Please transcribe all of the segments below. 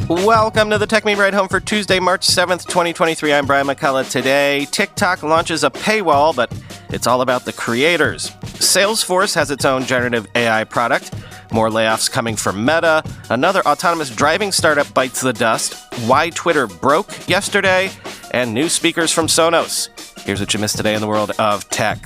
Welcome to the Techmeme Ride Home for Tuesday, March 7th, 2023. I'm Brian McCullough. Today, TikTok launches a paywall, but it's all about the creators. Salesforce has its own generative AI product. More layoffs coming from Meta. Another autonomous driving startup bites the dust. Why Twitter broke yesterday. And new speakers from Sonos. Here's what you missed today in the world of tech.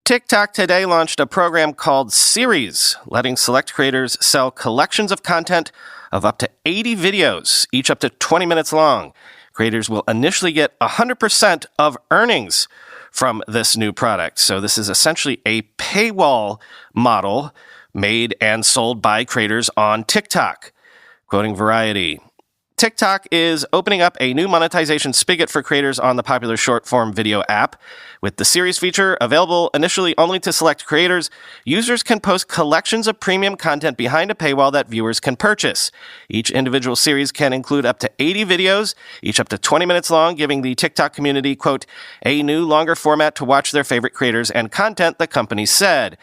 TikTok today launched a program called Series, letting select creators sell collections of content of up to 80 videos, each up to 20 minutes long. Creators will initially get 100% of earnings from this new product. So this is essentially a paywall model made and sold by creators on TikTok. Quoting Variety, TikTok is opening up a new monetization spigot for creators on the popular short-form video app. With the Series feature available initially only to select creators, users can post collections of premium content behind a paywall that viewers can purchase. Each individual series can include up to 80 videos, each up to 20 minutes long, giving the TikTok community, quote, a new, longer format to watch their favorite creators and content, the company said.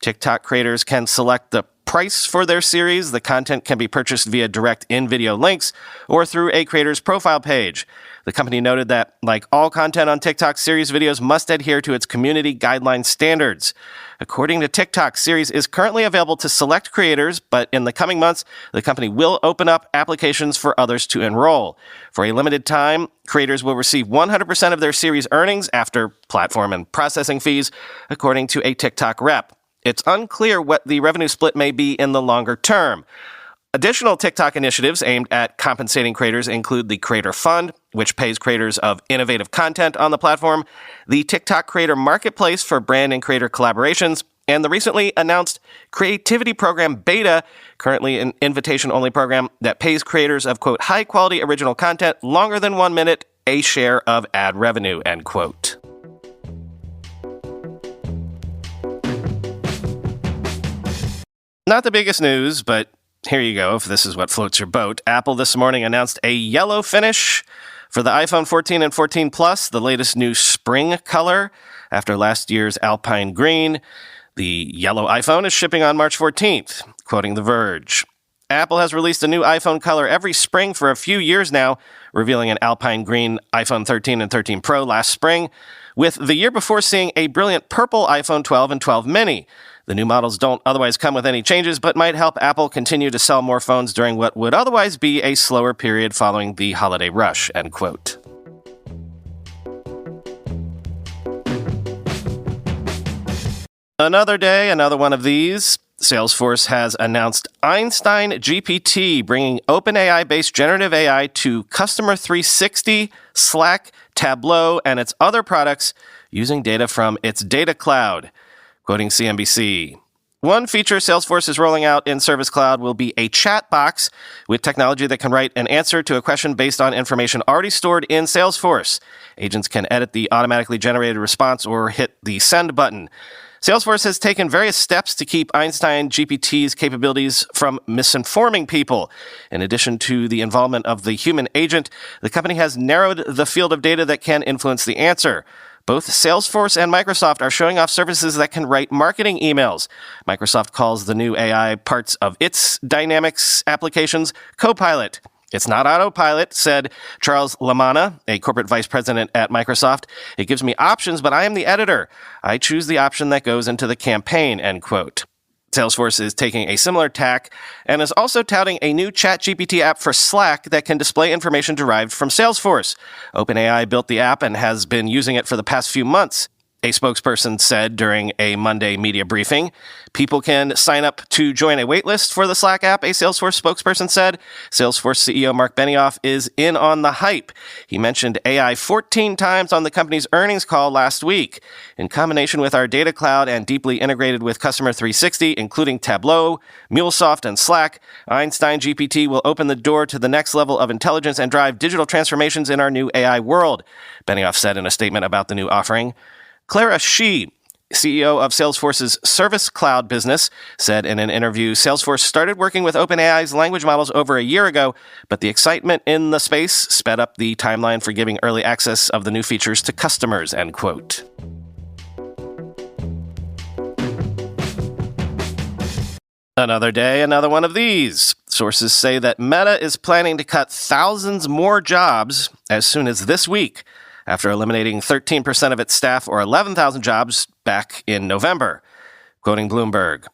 TikTok creators can select the price for their series. The content can be purchased via direct in-video links or through a creator's profile page. The company noted that, like all content on TikTok, Series videos must adhere to its community guideline standards. According to TikTok, Series is currently available to select creators, but in the coming months, the company will open up applications for others to enroll. For a limited time, creators will receive 100% of their Series earnings after platform and processing fees, according to a TikTok rep. It's unclear what the revenue split may be in the longer term. Additional TikTok initiatives aimed at compensating creators include the Creator Fund, which pays creators of innovative content on the platform, the TikTok Creator Marketplace for brand and creator collaborations, and the recently announced Creativity Program Beta, currently an invitation-only program that pays creators of, quote, high-quality original content longer than 1 minute a share of ad revenue, end quote. Not the biggest news, but here you go, if this is what floats your boat. Apple this morning announced a yellow finish for the iPhone 14 and 14 Plus, the latest new spring color after last year's Alpine Green. The yellow iPhone is shipping on March 14th, quoting The Verge. Apple has released a new iPhone color every spring for a few years now, revealing an Alpine Green iPhone 13 and 13 Pro last spring, with the year before seeing a brilliant purple iPhone 12 and 12 mini. The new models don't otherwise come with any changes, but might help Apple continue to sell more phones during what would otherwise be a slower period following the holiday rush, end quote. Another day, another one of these. Salesforce has announced Einstein GPT, bringing OpenAI-based generative AI to Customer 360, Slack, Tableau, and its other products using data from its data cloud. Quoting CNBC, one feature Salesforce is rolling out in Service Cloud will be a chat box with technology that can write an answer to a question based on information already stored in Salesforce. Agents can edit the automatically generated response or hit the send button. Salesforce has taken various steps to keep Einstein GPT's capabilities from misinforming people. In addition to the involvement of the human agent, the company has narrowed the field of data that can influence the answer. Both Salesforce and Microsoft are showing off services that can write marketing emails. Microsoft calls the new AI parts of its Dynamics applications Copilot. It's not autopilot, said Charles Lamanna, a corporate vice president at Microsoft. It gives me options, but I am the editor. I choose the option that goes into the campaign, end quote. Salesforce is taking a similar tack and is also touting a new ChatGPT app for Slack that can display information derived from Salesforce. OpenAI built the app and has been using it for the past few months. A spokesperson said during a Monday media briefing, people can sign up to join a waitlist for the Slack app, a Salesforce spokesperson said. Salesforce CEO Mark Benioff is in on the hype. He mentioned AI 14 times on the company's earnings call last week. In combination with our data cloud and deeply integrated with Customer 360, including Tableau, MuleSoft, and Slack, Einstein GPT will open the door to the next level of intelligence and drive digital transformations in our new AI world, Benioff said in a statement about the new offering. Clara Shih, CEO of Salesforce's Service Cloud business, said in an interview, Salesforce started working with OpenAI's language models over a year ago, but the excitement in the space sped up the timeline for giving early access of the new features to customers, end quote. Another day, another one of these. Sources say that Meta is planning to cut thousands more jobs as soon as this week, after eliminating 13% of its staff or 11,000 jobs back in November. Quoting Bloomberg,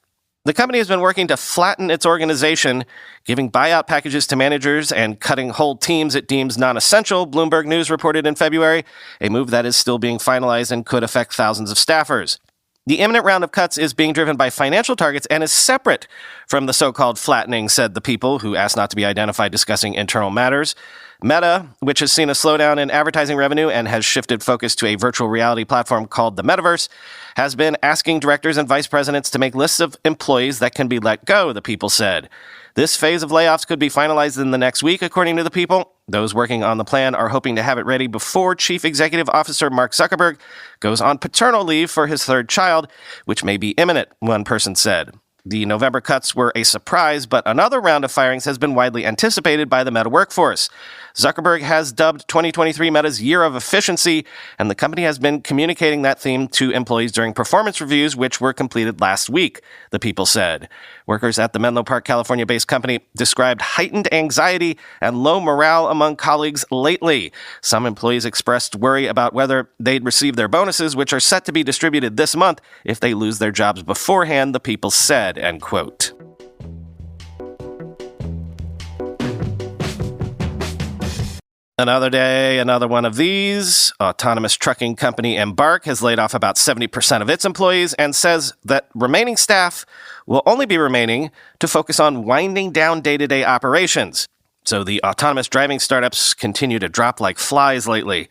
the company has been working to flatten its organization, giving buyout packages to managers and cutting whole teams it deems non-essential, Bloomberg News reported in February, a move that is still being finalized and could affect thousands of staffers. The imminent round of cuts is being driven by financial targets and is separate from the so-called flattening, said the people who asked not to be identified discussing internal matters. Meta, which has seen a slowdown in advertising revenue and has shifted focus to a virtual reality platform called the Metaverse, has been asking directors and vice presidents to make lists of employees that can be let go, the people said. This phase of layoffs could be finalized in the next week, according to the people. Those working on the plan are hoping to have it ready before Chief Executive Officer Mark Zuckerberg goes on paternal leave for his third child, which may be imminent, one person said. The November cuts were a surprise, but another round of firings has been widely anticipated by the Meta workforce. Zuckerberg has dubbed 2023 Meta's Year of Efficiency, and the company has been communicating that theme to employees during performance reviews, which were completed last week, the people said. Workers at the Menlo Park, California-based company described heightened anxiety and low morale among colleagues lately. Some employees expressed worry about whether they'd receive their bonuses, which are set to be distributed this month, if they lose their jobs beforehand, the people said, end quote. Another day, another one of these. Autonomous trucking company Embark has laid off about 70% of its employees and says that remaining staff will only be remaining to focus on winding down day-to-day operations. So the autonomous driving startups continue to drop like flies lately.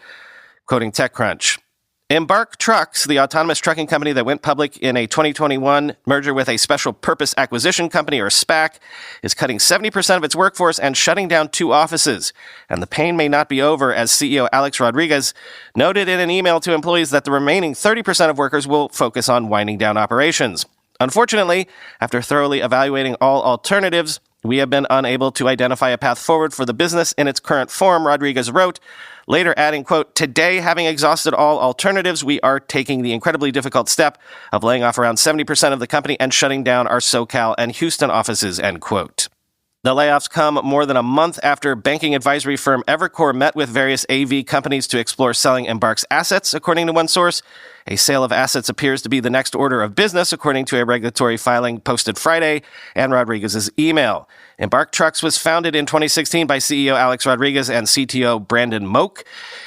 Quoting TechCrunch, Embark Trucks, the autonomous trucking company that went public in a 2021 merger with a special purpose acquisition company, or SPAC, is cutting 70% of its workforce and shutting down 2 offices. And the pain may not be over, as CEO Alex Rodriguez noted in an email to employees that the remaining 30% of workers will focus on winding down operations. Unfortunately, after thoroughly evaluating all alternatives, we have been unable to identify a path forward for the business in its current form, Rodriguez wrote, later adding, quote, today, having exhausted all alternatives, we are taking the incredibly difficult step of laying off around 70% of the company and shutting down our SoCal and Houston offices, end quote. The layoffs come more than a month after banking advisory firm Evercore met with various AV companies to explore selling Embark's assets, according to one source. A sale of assets appears to be the next order of business, according to a regulatory filing posted Friday and Rodriguez's email. Embark Trucks was founded in 2016 by CEO Alex Rodriguez and CTO Brandon Moak,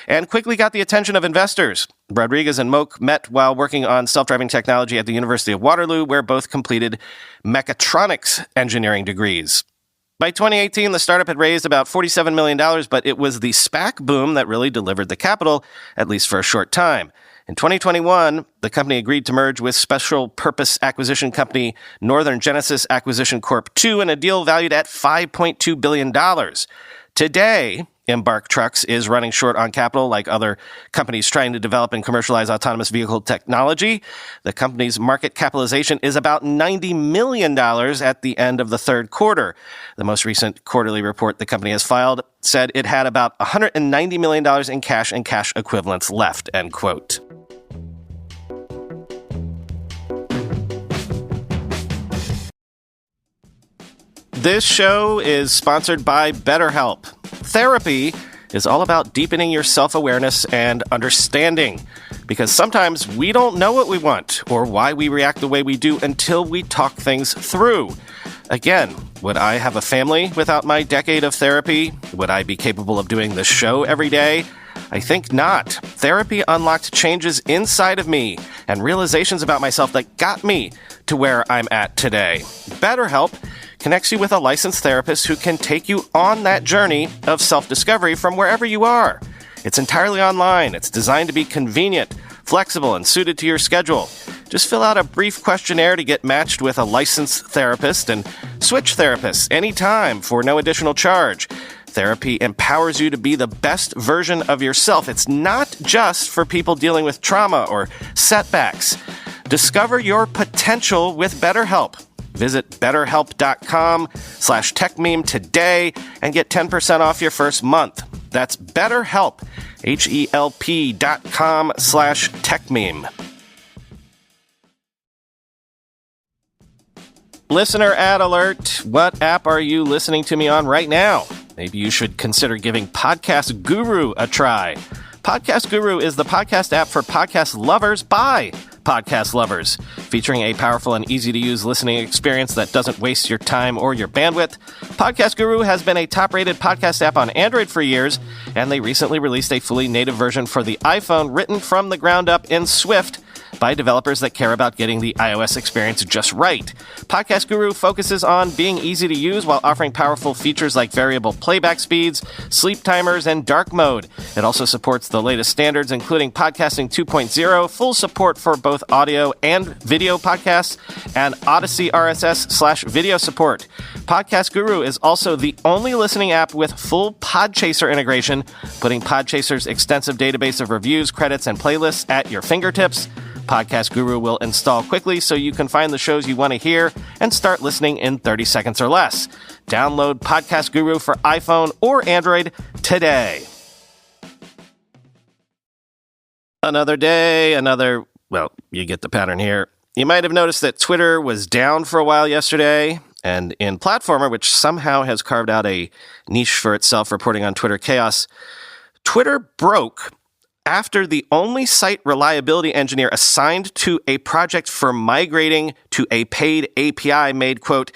and quickly got the attention of investors. Rodriguez and Moak met while working on self-driving technology at the University of Waterloo, where both completed mechatronics engineering degrees. By 2018, the startup had raised about $47 million, but it was the SPAC boom that really delivered the capital, at least for a short time. In 2021, the company agreed to merge with special purpose acquisition company Northern Genesis Acquisition Corp. II in a deal valued at $5.2 billion. Today, Embark Trucks is running short on capital like other companies trying to develop and commercialize autonomous vehicle technology. The company's market capitalization is about $90 million at the end of the third quarter. The most recent quarterly report the company has filed said it had about $190 million in cash and cash equivalents left, end quote. This show is sponsored by BetterHelp. Therapy is all about deepening your self-awareness and understanding, because sometimes we don't know what we want or why we react the way we do until we talk things through. Again, would I have a family without my decade of therapy? Would I be capable of doing this show every day? I think not. Therapy unlocked changes inside of me and realizations about myself that got me to where I'm at today. BetterHelp connects you with a licensed therapist who can take you on that journey of self-discovery from wherever you are. It's entirely online. It's designed to be convenient, flexible, and suited to your schedule. Just fill out a brief questionnaire to get matched with a licensed therapist and switch therapists anytime for no additional charge. Therapy empowers you to be the best version of yourself. It's not just for people dealing with trauma or setbacks. Discover your potential with BetterHelp. Visit betterhelp.com/techmeme today and get 10% off your first month. That's BetterHelp, HELP.com/techmeme. Listener ad alert. What app are you listening to me on right now? Maybe you should consider giving Podcast Guru a try. Podcast Guru is the podcast app for podcast lovers by podcast lovers, featuring a powerful and easy-to-use listening experience that doesn't waste your time or your bandwidth. Podcast Guru has been a top-rated podcast app on Android for years, and they recently released a fully native version for the iPhone written from the ground up in Swift by developers that care about getting the iOS experience just right. Podcast Guru focuses on being easy to use while offering powerful features like variable playback speeds, sleep timers, and dark mode. It also supports the latest standards, including Podcasting 2.0, full support for both audio and video podcasts, and Odyssey RSS/video support. Podcast Guru is also the only listening app with full Podchaser integration, putting Podchaser's extensive database of reviews, credits, and playlists at your fingertips. Podcast Guru will install quickly so you can find the shows you want to hear and start listening in 30 seconds or less. Download Podcast Guru for iPhone or Android today. Another day, well, you get the pattern here. You might have noticed that Twitter was down for a while yesterday, and in Platformer, which somehow has carved out a niche for itself reporting on Twitter chaos, Twitter broke after the only site reliability engineer assigned to a project for migrating to a paid API made, quote,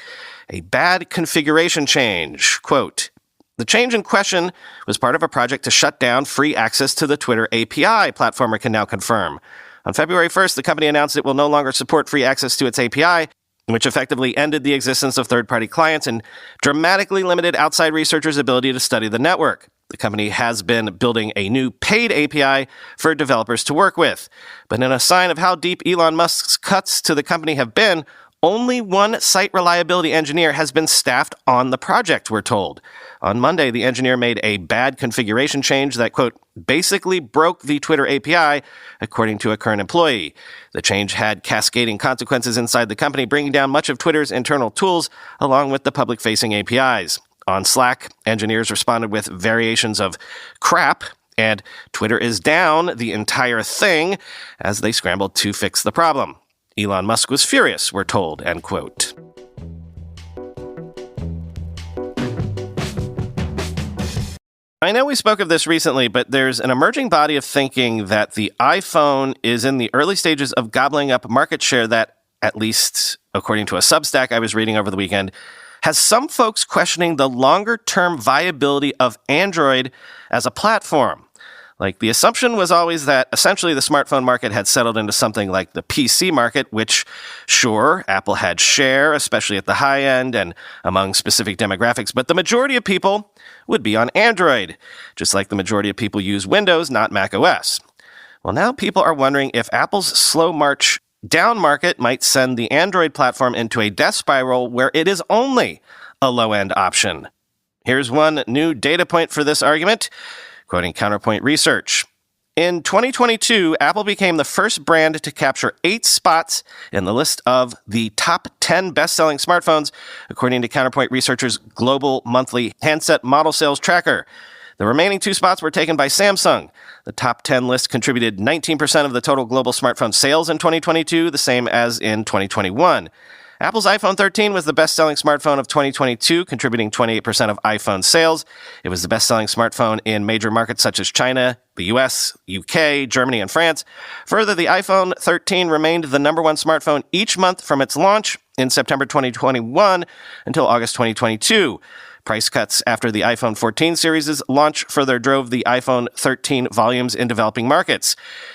a bad configuration change, quote. The change in question was part of a project to shut down free access to the Twitter API, Platformer can now confirm. On February 1st, the company announced it will no longer support free access to its API, which effectively ended the existence of third-party clients and dramatically limited outside researchers' ability to study the network. The company has been building a new paid API for developers to work with. But in a sign of how deep Elon Musk's cuts to the company have been, only one site reliability engineer has been staffed on the project, we're told. On Monday, the engineer made a bad configuration change that, quote, basically broke the Twitter API, according to a current employee. The change had cascading consequences inside the company, bringing down much of Twitter's internal tools, along with the public-facing APIs. On Slack, engineers responded with variations of crap and Twitter is down the entire thing as they scrambled to fix the problem. Elon Musk was furious, we're told, end quote. I know we spoke of this recently, but there's an emerging body of thinking that the iPhone is in the early stages of gobbling up market share that, at least according to a Substack I was reading over the weekend, has some folks questioning the longer-term viability of Android as a platform. Like, the assumption was always that essentially the smartphone market had settled into something like the PC market, which, sure, Apple had share, especially at the high end and among specific demographics, but the majority of people would be on Android, just like the majority of people use Windows, not Mac OS. Well, now people are wondering if Apple's slow march down market might send the Android platform into a death spiral where it is only a low-end option. Here's one new data point for this argument, quoting Counterpoint Research. In 2022, Apple became the first brand to capture 8 spots in the list of the top 10 best-selling smartphones, according to Counterpoint Research's global monthly handset model sales tracker. The remaining 2 spots were taken by Samsung. The top 10 list contributed 19% of the total global smartphone sales in 2022, the same as in 2021. Apple's iPhone 13 was the best-selling smartphone of 2022, contributing 28% of iPhone sales. It was the best-selling smartphone in major markets such as China, the US, UK, Germany, and France. Further, the iPhone 13 remained the number one smartphone each month from its launch in September 2021 until August 2022. Price cuts after the iPhone 14 series' launch further drove the iPhone 13 volumes in developing markets.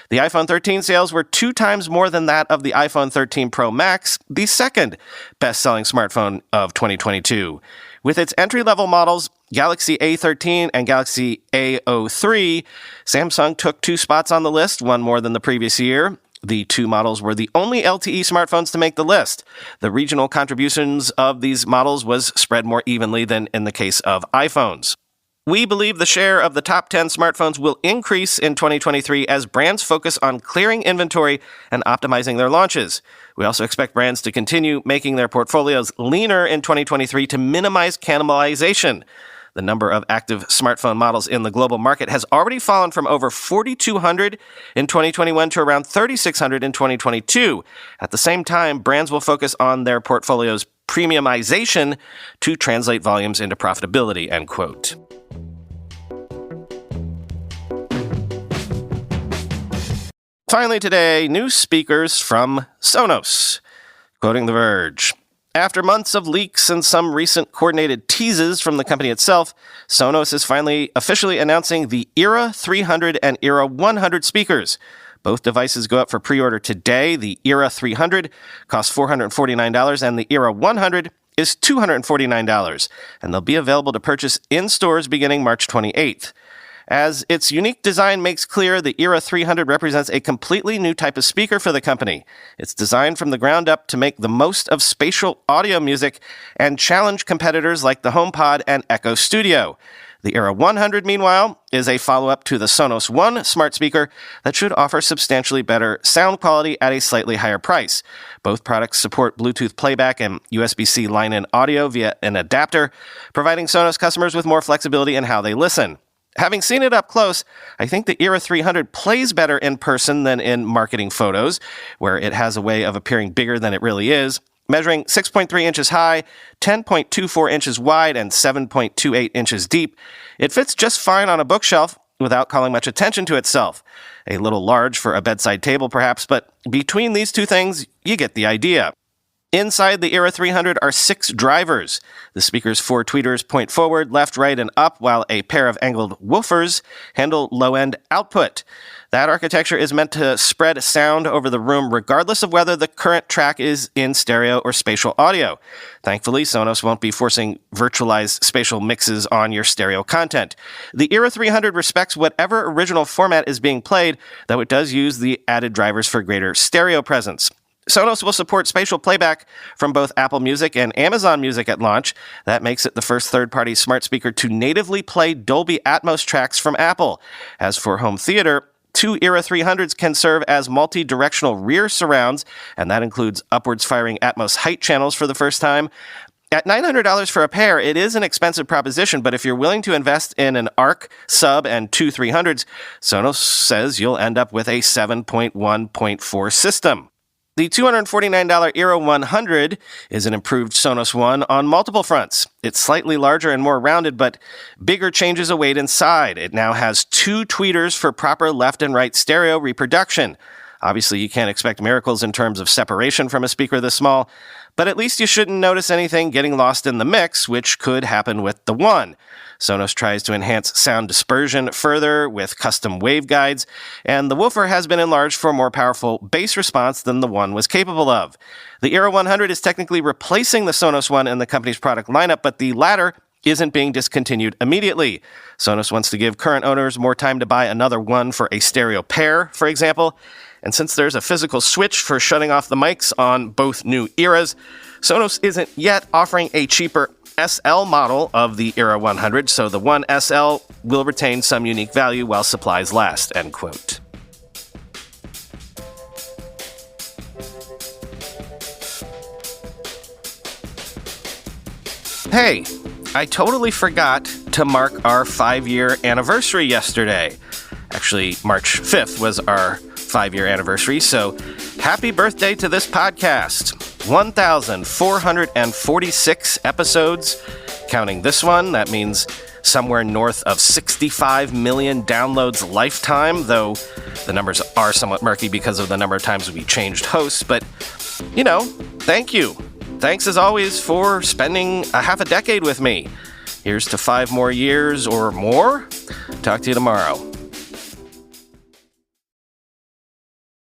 The iPhone 13 sales were 2 times more than that of the iPhone 13 Pro Max, the second best-selling smartphone of 2022. With its entry-level models, Galaxy A13 and Galaxy A03, Samsung took 2 spots on the list, one more than the previous year. The 2 models were the only LTE smartphones to make the list. The regional contributions of these models was spread more evenly than in the case of iPhones. We believe the share of the top 10 smartphones will increase in 2023 as brands focus on clearing inventory and optimizing their launches. We also expect brands to continue making their portfolios leaner in 2023 to minimize cannibalization. The number of active smartphone models in the global market has already fallen from over 4,200 in 2021 to around 3,600 in 2022. At the same time, brands will focus on their portfolio's premiumization to translate volumes into profitability, end quote. Finally today, new speakers from Sonos. Quoting The Verge, after months of leaks and some recent coordinated teases from the company itself, Sonos is finally officially announcing the Era 300 and Era 100 speakers. Both devices go up for pre-order today. The Era 300 costs $449 and the Era 100 is $249, and they'll be available to purchase in stores beginning March 28th. As its unique design makes clear, the Era 300 represents a completely new type of speaker for the company. It's designed from the ground up to make the most of spatial audio music and challenge competitors like the HomePod and Echo Studio. The Era 100, meanwhile, is a follow-up to the Sonos One smart speaker that should offer substantially better sound quality at a slightly higher price. Both products support Bluetooth playback and USB-C line-in audio via an adapter, providing Sonos customers with more flexibility in how they listen. Having seen it up close, I think the Era 300 plays better in person than in marketing photos, where it has a way of appearing bigger than it really is. Measuring 6.3 inches high, 10.24 inches wide, and 7.28 inches deep, it fits just fine on a bookshelf without calling much attention to itself. A little large for a bedside table, perhaps, but between these two things, you get the idea. Inside the Era 300 are 6 drivers. The speaker's 4 tweeters point forward, left, right, and up, while a pair of angled woofers handle low-end output. That architecture is meant to spread sound over the room regardless of whether the current track is in stereo or spatial audio. Thankfully, Sonos won't be forcing virtualized spatial mixes on your stereo content. The Era 300 respects whatever original format is being played, though it does use the added drivers for greater stereo presence. Sonos will support spatial playback from both Apple Music and Amazon Music at launch. That makes it the first third-party smart speaker to natively play Dolby Atmos tracks from Apple. As for home theater, 2 Era 300s can serve as multi-directional rear surrounds, and that includes upwards-firing Atmos height channels for the first time. At $900 for a pair, it is an expensive proposition, but if you're willing to invest in an ARC, Sub, and 2 300s, Sonos says you'll end up with a 7.1.4 system. The $249 Era 100 is an improved Sonos One on multiple fronts. It's slightly larger and more rounded, but bigger changes await inside. It now has 2 tweeters for proper left and right stereo reproduction. Obviously, you can't expect miracles in terms of separation from a speaker this small, but at least you shouldn't notice anything getting lost in the mix, which could happen with the One. Sonos tries to enhance sound dispersion further with custom waveguides, and the woofer has been enlarged for more powerful bass response than the One was capable of. The Era 100 is technically replacing the Sonos One in the company's product lineup, but the latter isn't being discontinued immediately. Sonos wants to give current owners more time to buy another one for a stereo pair, for example. And since there's a physical switch for shutting off the mics on both new eras, Sonos isn't yet offering a cheaper SL model of the Era 100, so the One SL will retain some unique value while supplies last, end quote. Hey, I totally forgot to mark our 5-year anniversary yesterday. Actually, March 5th was our 5-year anniversary, so happy birthday to this podcast. 1,446 episodes. Counting this one, that means somewhere north of 65 million downloads lifetime, though the numbers are somewhat murky because of the number of times we changed hosts. But, thank you. Thanks as always for spending a half a decade with me. Here's to 5 more years or more. Talk to you tomorrow.